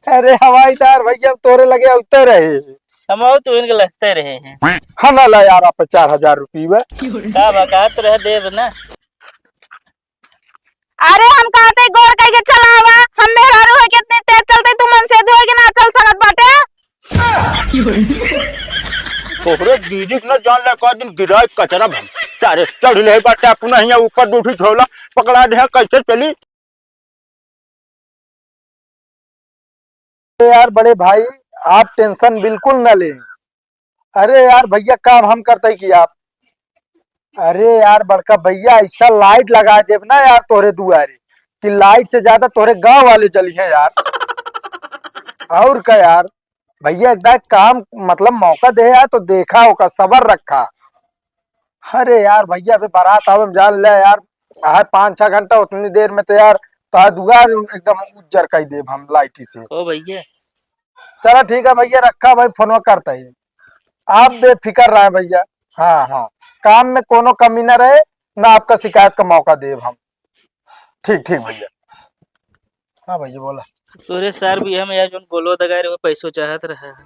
अरे हवाईदार भैया तोरे लगे उतर रहे। हम तो इनके लगते रहे हैं। हम ला यार आप 4,000 रुपये का बकात रह देव ना। अरे हम कहते गोर कह के चलावा हम मेहरारू है कितने तेज चलते तू मन से होएगी ना चल सकत बाटे। तोहरे दीदी न जान ले का दिन गिराए कचरा भम तारे चढ़ ले बाटे अपना हिया ऊपर दूठी छोला पकड़ा दे कैसे चली। यार बड़े भाई आप टेंशन बिल्कुल न लें। अरे यार भैया काम हम करते कि आप। अरे यार बड़का भैया ऐसा लाइट लगा दे ना यार तोरे दुआरे कि लाइट से ज्यादा तोरे गांव वाले जली है यार। और क्या यार भैया एकदम काम मतलब मौका दे यार तो देखा होगा सबर रखा। अरे यार भैया अभी बारात आवे जान ले यार 5-6 घंटा उतनी देर में तो यार तो दुआर एकदम उज्जर कर दे हम लाइट से। ओ भैया चलो ठीक है भैया रखा भाई फोन करता है। आप बेफिक्र रहे भैया। हाँ हाँ काम में कोनो कमी न रहे ना आपका शिकायत का मौका दे हम। ठीक ठीक भैया। हाँ भैया बोला तोरे सर भी हम यार जो बोलो दगारे वो पैसों चाहत रहा है।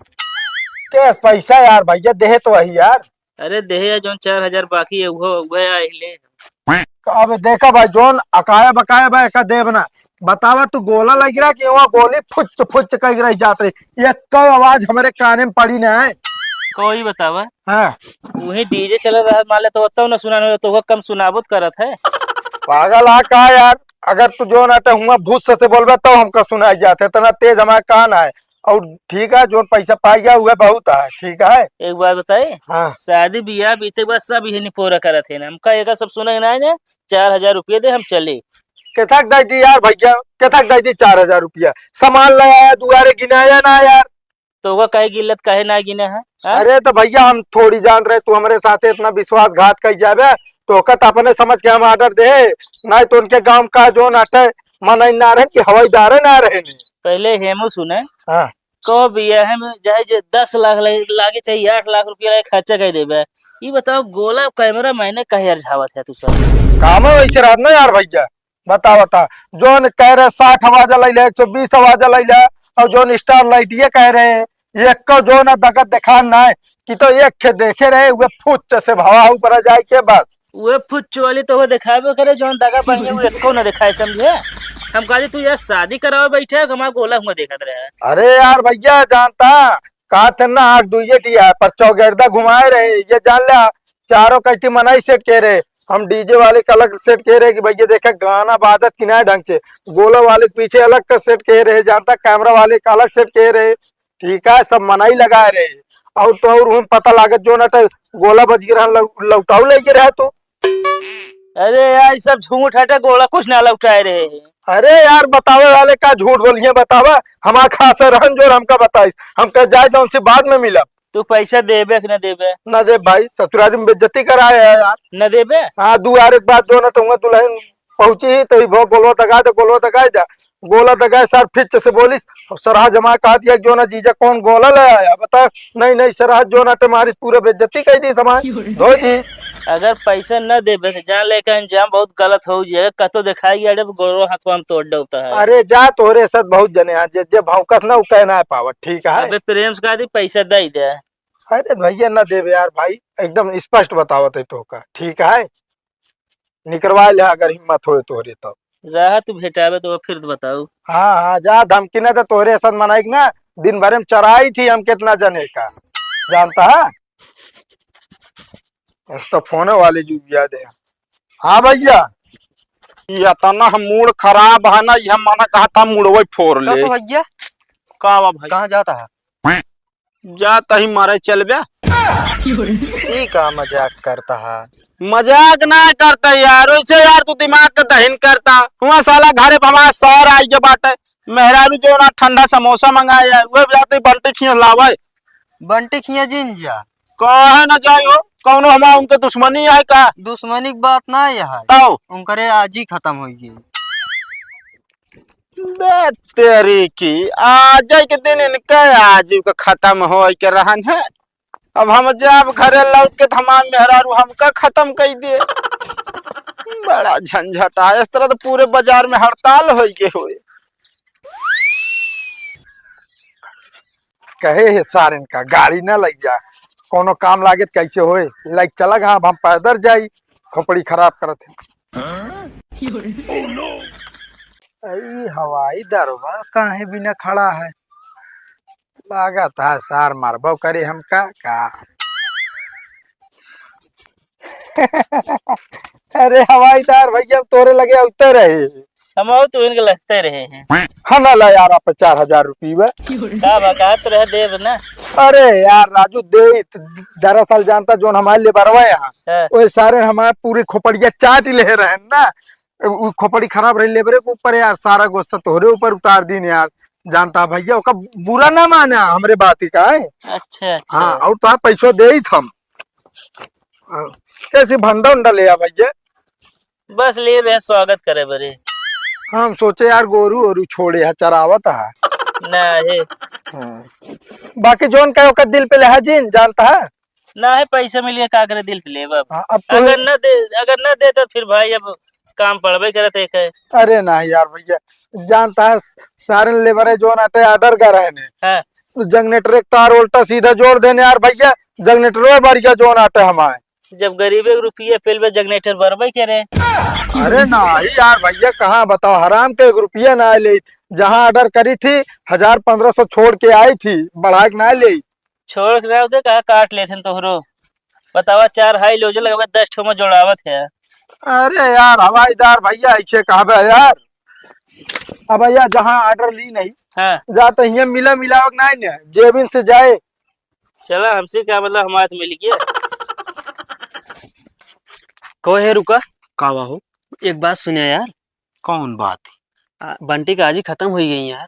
कैस पैसा यार भैया दे तो वही यार। अरे देहे जो 4,000 बाकी है वो आइले। अब देखा भाई जोन अकाया बकाया भाई का देव ना बतावा तू गोला लग रहा कि वहाँ गोली फुच फुच कह रही जात रही ये कब आवाज हमारे काने में पड़ी ना है। कोई बतावा हाँ वही डीजे चल रहा माले तो न सुना तो कम सुनाबुत करत है। पागल आ का यार अगर तू जो ना हुआ भूत से बोलबे तो हमका सुनाई जाते इतना तेज हमारा कान है। और ठीक है जो पैसा पाई गया हुआ बहुत है ठीक है। एक बात बताए हाँ शादी बियाह बीते बाद सब यही पूरा करत है ना हमका एक सब सुना ना है 4,000 रुपये दे हम चले। केथक दाई दी यार भैया केथक दाई दी 4,000 रुपया सामान लाया दुआरे गिनाया ना यार। तो वो कहे गिल्लत कहे ना गिने है। अरे तो भैया हम थोड़ी जान रहे तू हमारे साथ इतना विश्वासघात कर जावे तो कत अपने समझ के हम ऑर्डर दे नहीं तो उनके गांव का जो नाटे मन ना रहे कि हवाईदार ना रहे नहीं। पहले हेमू सुने हाँ को बियाह में चाहे 10 लाख लागे चाहिए 8 लाख रुपया लागे खर्चा कर देबे। ये बताओ गोला कैमरा मैंने कहे अर्झावत है तू सब काम है वैसे रात ना यार भैया बता जोन कह रहे 60 आवाज लै 120 आवाज लै और जोन स्टार लाइट ये कह रहे हैं एक को जो ना दगत दिखा ना है कि तो एक खे देखे रहे वे फुच से भावा ऊपर जाए के बाद वे फुच्च वाली तो वो दिखाबे करे जो दगा बढ़िया वो एको ना दिखाए समझे। हम कहा तू यार शादी कराओ बैठे हमारा गोला हुआ देखत रहे। अरे यार भैया जानता कहा थे ना आग दुइये टिया पर चौगेरदा घुमाए रहे ये जान लिया चारों कटी मनाई सेट कह रहे हम डीजे वाले का अलग सेट कह रहे कि भैया देखा गाना बाजत कि ना ढंग से गोला वाले के पीछे अलग का सेट कह रहे जानता कैमरा वाले का अलग सेट कह रहे ठीक है सब मनाई लगा रहे और तो और पता लागत जो ना गोला बज गिरा लौटाऊ लेके रहे तो। अरे यार सब झूठ हटे गोला कुछ ना लौटाए रहे हैं। अरे यार बतावे वाले का झूठ बोलिए बतावा हमारा खास रहन जो हमका बताइस हम कह जाए तो उनसे बाद में मिला। तू पैसा देबे कि न देबे? न दे भाई ससुराल में बेइज्जती कराए है यार। न देबे? हाँ दुआर एक बात जो ना तुम दुल्हन पहुंची ही तो गोलो तका जा गोला दगाए सर फिर से बोलिस सरहा जमा कहा दिया जो ना जीजा कौन गोला ले आया बता नहीं सरहा जो ना तुम्हारी पूरा बेइज्जती कही दी समाज धो दी। अगर पैसा न देबे तो जान लेकर अंजाम बहुत गलत हो जाए कतो दिखाई अरे गोरो हाथवा में तोड़ डोता है। अरे जा तोरे साथ बहुत जने आज जे भौकत ना कहना है पावत ठीक है। अबे प्रेम से कहा दी पैसा दे दे। अरे भैया न देवे यार भाई एकदम स्पष्ट बतावत है तो का ठीक है निकलवा ले अगर हिम्मत हो तोरे तो रहा तू भेटावे तो फिर बताऊ। हाँ हाँ जा धमकी ना तो तोरे साथ मनाई ना दिन भर में चराई थी हम कितना जने का जानता है इस तो फोन वाले जो याद है। हाँ भैया या तना हम मूड खराब है ना ये माना कहा था मुड़वे फोड़ ले भैया का भाई कहाँ जाता है जाता ही मारे चल बे ये का मजाक करता है। मजाक ना करता यार वैसे यार तू दिमाग का दहन करता हुआ साला घरे हमारा सौर आई के बाटे मेहरारू जो ना ठंडा समोसा मंगाया वो जाते बंटी खिया लावे बंटी खिया जिंजा कहे न जायो कौनो हमारा उनके दुश्मनी है का दुश्मनी की बात ना है तो उनकरे आज ही खत्म हो गई बे तेरी की आज के दिन इनका आज का खत्म हो के रहन है। अब हम जब घरे लौट के हमार मेहरारू हमका खत्म कर दिए बड़ा झंझट है इस तरह तो पूरे बाजार में हड़ताल हो गए हुए। कहे है सारन का गाड़ी न लग जा, कोनो काम लागे त कैसे होए, लग चला हाँ हम पैदल जाई, खोपड़ी खराब करत है। अई हवाई दरवा काहे बिना खड़ा है, लागत है सार मारबो करे हमका का। अरे हवाईदार भैया तोरे लगे उतर रहे हम और तो इनके लगते रहे हैं। हम ला यार आप 4,000 रुपये। का बकात रह देव ना। अरे यार राजू दे, दरअसल जानता जो हमारे लिए बरवा यहाँ हाँ। वो सारे हमारे पूरी खोपड़िया चाट ले रहे हैं ना, वो खोपड़ी खराब रही लेबरे के ऊपर यार, सारा गुस्सा तोहरे ऊपर उतार दीन यार, जानता भैया ओका बुरा ना माना हमरे बात का है। अच्छा अच्छा। हाँ और तो पैसों दे ही थम कैसे भंडा उंडा ले आ भैया। बस ले रहे स्वागत करे बरे। हम सोचे यार गोरू ओरू छोड़े है चरावत है ना है बाकी जोन का ओकर दिल पे लहजिन जानता है ना है, पैसा मिलिए का करे दिल पे ले बाबा। हाँ, अब तो अगर न दे तो फिर भाई अब काम पड़बे करते है। अरे ना यार भैया जानता है सारे लेबर है जोन आटे ऑर्डर कर रहे हैं हाँ। तो जनरेटर एक तार उल्टा सीधा जोड़ देने यार भैया, जनरेटर बढ़िया जोन आटे हमारे। जब गरीबे के रुपये पेल में जनरेटर बरबे करे। अरे ना यार भैया कहाँ बताओ, हराम के 1 रुपया ना ले, जहाँ ऑर्डर करी थी 1,000-1,500 छोड़ के आई थी, बढ़ा के ना ले। छोड़ के रहो कहा काट लेते तोहरो, बतावा 4 हाई लोजो लगा 10 ठो में जोड़ावत है। अरे यार हवाईदार भैया ऐसे कहा यार, अब भैया जहाँ ऑर्डर ली नहीं हाँ। जाते ही मिला मिलावक नहीं न जेबिन से जाए। चला हमसे क्या मतलब, हमारे तो मिल गया। को है रुका कावा हो, एक बात सुनिया यार। कौन बात? बंटी का आज ही खत्म हो गई यार।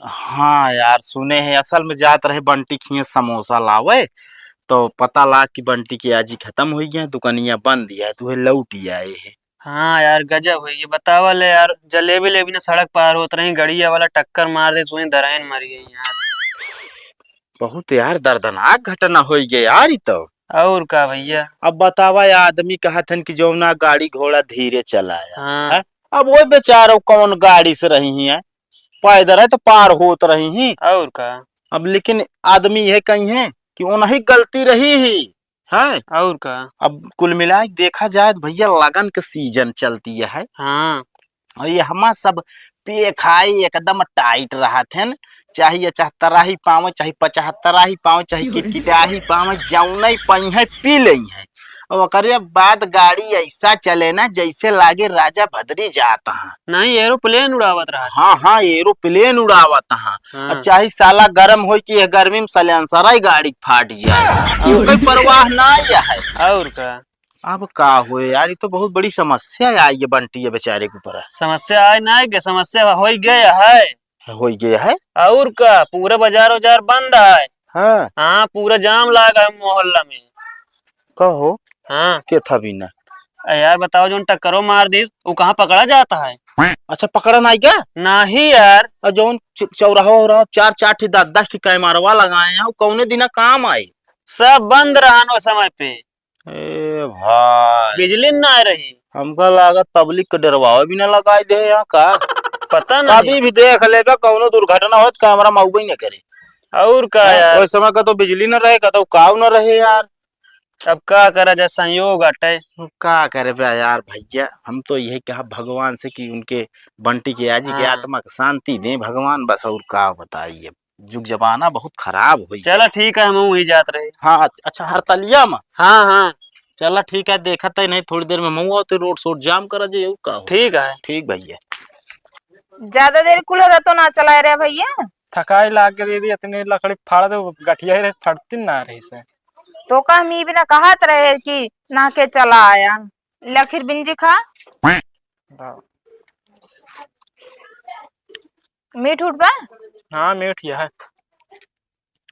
हाँ यार सुने हैं, असल में जात रहे बंटी खिए समोसा लावे तो पता ला कि बंटी की आज ही खत्म हो गया, दुकानिया बंद है तो लौट ही आए है। हाँ यार गजब हुई, बतावा ले यार, जलेबी लेबी ने सड़क पार होत रही, गड़िया वाला टक्कर मार दे सोई दरायन मर गई यार। बहुत यार दर्दनाक घटना हो गई यार ये तो। और का भैया, अब बतावा या आदमी कहा था कि जो ना गाड़ी घोड़ा धीरे चलाया हाँ। है? अब वो बेचारो कौन गाड़ी से रही है, पैदल है तो पार होत रही ही। और का अब लेकिन आदमी यह कही है कि उन्हीं गलती रही ही है। और का अब कुल मिला देखा जाए तो भैया लगन के सीजन चलती है हाँ। और ये हमा सब पे खाई एकदम टाइट रहा थे न, चाहे 74 ही पावे चाहे 75 ही पावे चाहे किटकिटा ही पावे, जौन ही पई है पी लई है। और ओकरे बाद गाड़ी ऐसा चले ना जैसे लागे राजा भद्री जाता है। नहीं एरोप्लेन उड़ावत रहा। हाँ हाँ एरोप्लेन उड़ावत है। हाँ। चाहे साला गर्म हो कि गर्मी में सलेंसर ही गाड़ी फाट जाए, कोई परवाह ना है। और का अब का हुए यार, ये तो बहुत बड़ी समस्या आई है बंटी है बेचारे के ऊपर। समस्या आए ना है, समस्या हो गया है। हो गया है और का पूरा बाजार उजार बंद है। हाँ। हाँ पूरा जाम लगा है मोहल्ला में। कहो हाँ के था बिना यार बताओ, जो टक्करों मार दी वो कहाँ पकड़ा जाता है? अच्छा पकड़ा नहीं क्या? नहीं यार। और जो चौराहा हो रहा 4-4 10 कैमरवा लगाए हैं कौने दिना काम आए? सब बंद रहा नो समय पे। ए भाई बिजली ना आ रही। हमका लगा पब्लिक के डरवावे भी ना लगाए दे यहाँ का। पता नहीं। कभी भी देख लेगा कौनो दुर्घटना हो तो कैमरा माउबे न करे। और का यार, उस समय का तो बिजली न रहे, का तो काव न रहे यार। अब का करा जाए, संयोग अटे। का करे बे यार भैया, हम तो यही कहा भगवान से कि उनके बंटी के आजी के हाँ। आत्मा को शांति दे भगवान, बस और का बताइए। युग जमाना बहुत खराब हुई। चलो ठीक है, हम वही जात रहे। हाँ अच्छा हरतलिया में। हाँ हाँ चला ठीक है, देखा तो नहीं थोड़ी देर में मऊ तो रोड शोड जाम करा जाए का हो। ठीक है। ठीक भैया। ज्यादा देर कूलर तो ना चलाए रहे भैया। थकाई लाग के दीदी इतनी लकड़ी फाड़ दे, गठिया ही फटती ना रही से। तो का मी बिना कहत रहे कि ना के चला आया लखीर बिंजी खा मीठ उठ बा। हाँ मीठ यह है।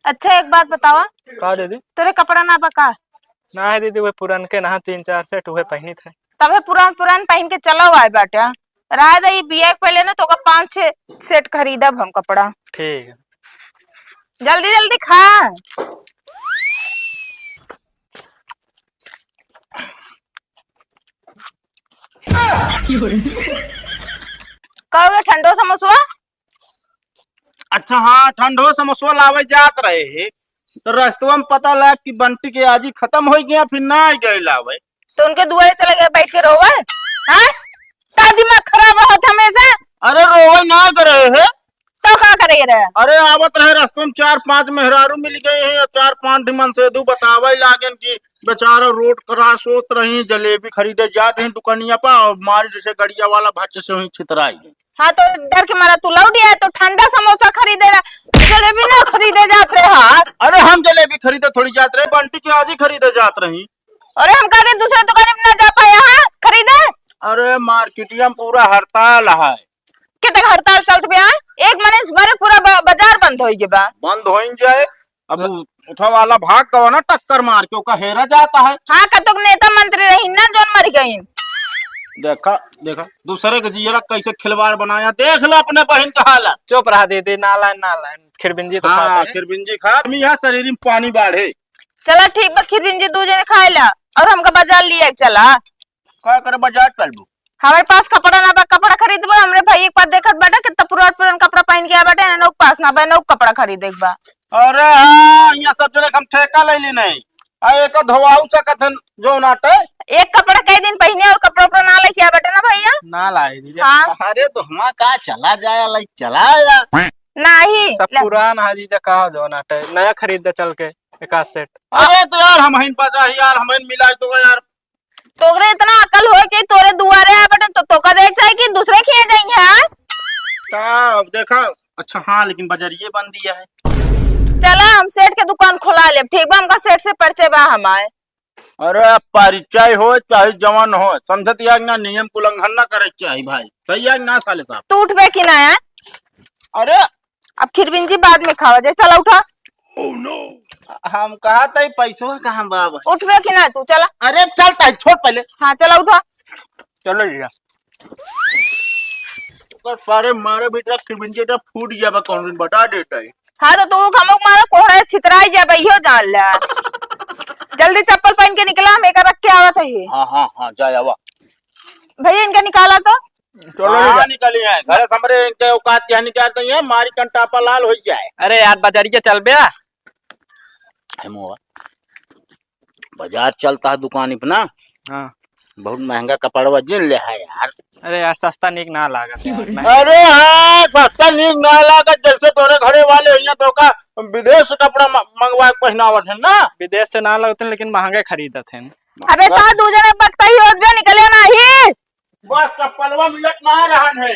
अच्छा एक बात बतावा, का दीदी? तोरे कपड़ा ना बका? ना है दीदी, वे पुरान के नहा 3-4 सेट हुए पहनी थे। तबे पुरान पुरान पहन के चलो आए बाटे। रहा दे बिया के पहले ना तो का 5-6 सेट खरीदब हम कपड़ा। ठीक है। जल्दी जल्दी खा। कहोगे ठंडो समोसा? अच्छा हाँ, ठंडो समोसा लावे जात रहे है तो रास्तवा में पता लगा कि बंटी के आज ही खत्म हो गया, फिर ना आ गए लावे। तो उनके दुआरे चले गए बैठ के रोवे। हाँ, का दिमाग खराब होता हमेशा। अरे रोवे ना करे है। तो का करे रहे? अरे आवत रहे रास्ते में 4-5 मेहरारू मिल गए हैं और 4-5 डिमन से दू बतावे लागन की बेचारा रोड क्रॉस होत रही, जलेबी खरीदे जाते हैं दुकानिया पर और मारी जैसे गड़िया वाला भाचे से वही छितराई। हाँ तो डर के मारा तू लौट आया तो ठंडा समोसा खरीदे जलेबी ना खरीदे जाते हाँ। अरे हम जलेबी खरीदे थोड़ी जात रहे, बंटी की आज ही खरीदे जात रही। अरे हम कहते दूसरे दुकान में ना जा पाए हाँ खरीदे। अरे मार्केटिया में पूरा हड़ताल है। कितने हड़ताल चलते बे? एक महीने भरे पूरा बाजार बंद हो गया बा। बंद हो जाए अब उठा वाला भाग गवा ना टक्कर मार के ओका हेरा जाता है। हाँ कतुक नेता मंत्री रही ना जोन मर गई। देखा देखा दूसरे के जियरा कैसे खिलवाड़ बनाया, देख लो अपने बहन का हालत। चुप रहा दीदी, नालायन खिरबिंजी तो हाँ खाते हैं। खिरबिंजी खा यहाँ शरीर में पानी बाढ़े। चला ठीक बा खिरबिंजी दू जने खाए ला और हमका बाजार लिया चला। क्या करे बाजार चलबू? हमारे पास कपड़ा ना बा, कपड़ा खरीद बा। हमरे भाई एक बार देखत बाटा कितना पुरान कपड़ा पहन के आया बाटे ना पास ना बा, नौ कपड़ा खरीदे बा। अरे हाँ यहाँ सब जने हम ठेका ले ली नहीं एक धोवाऊ सकत जो नाटे। एक कपड़ा कई दिन पहने और कपड़ा ना लेके आया बाटे ना भैया। ना लाए दीदी, हाँ अरे तो हम का चला जाया लाइक चलाया नहीं सब पुरान है जीजा, कहा जो नाटे नया खरीद दे चल के एक आध सेट। अरे तो यार हम पता यार हम मिला तो यार तोरे इतना अकल हो चाहिए तोरे दुआरे आया बाटे तो का देख जाए कि दूसरे खिए गई है का देखा। अच्छा हाँ लेकिन बाजारिये बंद दिया है। चला हम सेठ के दुकान खुला ले ठीक बा, हमका सेठ से परिचय बा हमारे। अरे परिचय हो चाहे जवान हो समझत यार ना नियम उल्लंघन ना करे चाहिए भाई, सही है ना साले साहब? तू उठबे कि ना है? अरे अब खिरबिंजी बाद में खावा जाए, चला उठा। हम कहा था पैसा कहाँ बाबा? उठबे कि ना तू? चला। अरे चलता है छोड़ पहले। हाँ चला उठा। चलो भैया सारे मारे बेटा खिरबिंजी फूट गया कौन दिन बता देता है। हाँ तो तू हमको मारा कोहरा छितराई जा भैया जान ला। जल्दी चप्पल पहन के निकला, हम एक रख के आवा था ये। हाँ जाया वा भैया इनका निकाला तो चलो निकली है घर हमरे इनके औकात क्या निकालते हैं, मारी कंटापा लाल हो जाए। अरे यार बाजारी के चल बे बाजार चलता है दुकान पे ना। हाँ बहुत महंगा कपड़ा जिन ले है यार। अरे यार सस्ता निक ना लागत यार। अरे हाँ सस्ता नीक ना लागत, जैसे तोरे घरे वाले यहाँ तो का विदेश से कपड़ा मंगवा पहनावट है ना। विदेश से ना लगते लेकिन महंगे खरीदत हैं। अबे का दू जने बकता ही होत बे निकले ना ही। बस चप्पलवा मिलत ना रहन है।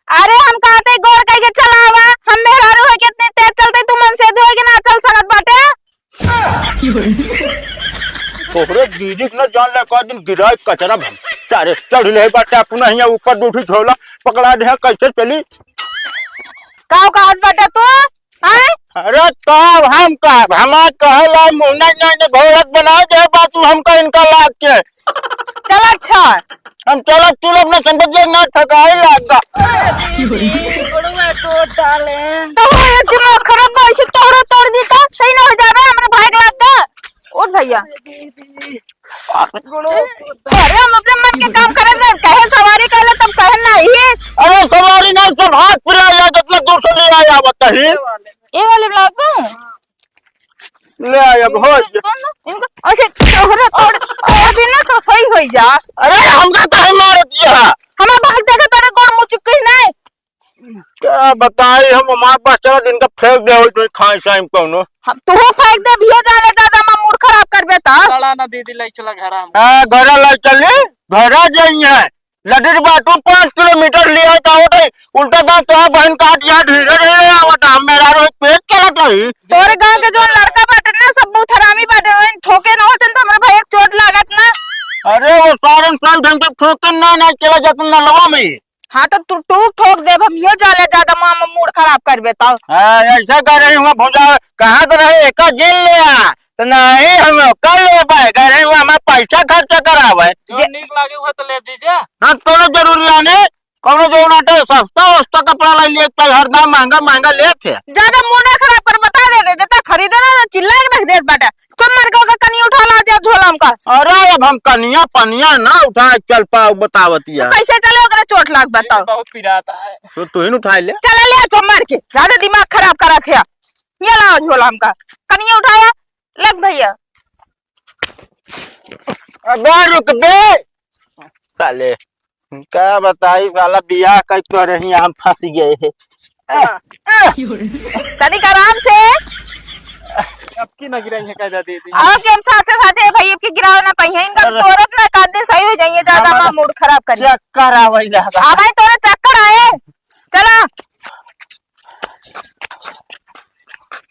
अरे हम कहते गोर कह के चलावा, हम मेहरारू है कितने तेज चलते तू मन से धोए के ना चल सकत बाटे। तोहरे दीदी न जान ले का दिन गिराए कचरा भम सारे चढ़ ले बाटे अपना हिया ऊपर दूठी झोला पकड़ा दे कैसे चली। काव कहत बाटे तू? हैं? अरे कब हम का हमार कहला मुन्ना ने घोड़त बना दे बात हमका इनका लाग के। चल अच्छा हम चलो चलो अपना संपत्ति ना थकाए लागा। तो ये दिमाग खराब है, इसे तोड़ तोड़ दी तो सही ना हो जावे, हमरा भाग लागा। उठ भैया। अरे हम अपने मन के काम करे ना, कहे सवारी कहले तब कहे नहीं। अरे सवारी ना सब हाथ फिरा या जितना दूर से ले आया बताही ये वाले ब्लॉग में ले आया हो। इनको ऐसे तोड़ तोड़ देना तो सही हो जा। अरे हमका काहे मार दिया? हमें भाग देगा तेरे गोड़ मुंह चुकी नहीं। क्या बताई हम हमारे पास चला दिन का फेंक दे हो तो खाए शाम कोनो। हम तू फेंक दे भियो जाने दादा मैं मूड खराब कर बेटा। चला ना दीदी ले चला घर हम। हां घर ला चली घर जाइए लडर बाटू 5 किलोमीटर लिया का उठे उल्टा दा तो बहन काट या धीरे धीरे आवत हम मेरा रो पेट चलत रही। तोरे गांव के जो लड़का बाटे ना सब बहुत हरामी बाटे, ठोके ना होतन तो हमरा भाई एक चोट लागत ना। अरे वो सारन साल ढंग से ठोकन ना चला जात ना लवा में। हाँ तो तू टूक ठोक दे हम यो जाले ज्यादा मामा मूड खराब कर बेता। हां ऐसा कर रही हूं भौजा कहां तो रहे एक जिल लिया तो नहीं हम कल ले पाए कह रहे हूं हमें पैसा खर्च करावे जो नीक लागे हुआ तो ले दीजिए। हां कोनो जरूर लाने कोनो जो नाटे सस्ता वस्ता कपड़ा ले लिए तो हरदम महंगा महंगा लेते ज्यादा मूड खराब कर बता दे जितना खरीदे ना चिल्ला के रख दे बेटा। चल मार के कनी उठा ला जा झोला झोला हमका। अरे अब हम कनिया पनिया ना उठा चल पाओ बतावतिया। कैसे चले ओकरे चोट लाग बताओ। बहुत पिराता है। तो तू ही न उठा ले। चला ले तो मार के ज्यादा दिमाग खराब करा थे। ये लाओ झोला हमका। कनिया उठाया लग भैया। अबे रुक बे साले क्या बताई साला बियाह कई तो रही हम फंस गए हैं। तनिक आराम से अब की न गिराई है कायदा दीदी। आओ के हम साथे साथे भैया के गिराव ना पई है। इनका तोरत ना का दिन सही हो जाइए ज्यादा हमारा- ना मूड खराब कर। चक्कर आवैला। आ भाई तोरे चक्कर आए। चला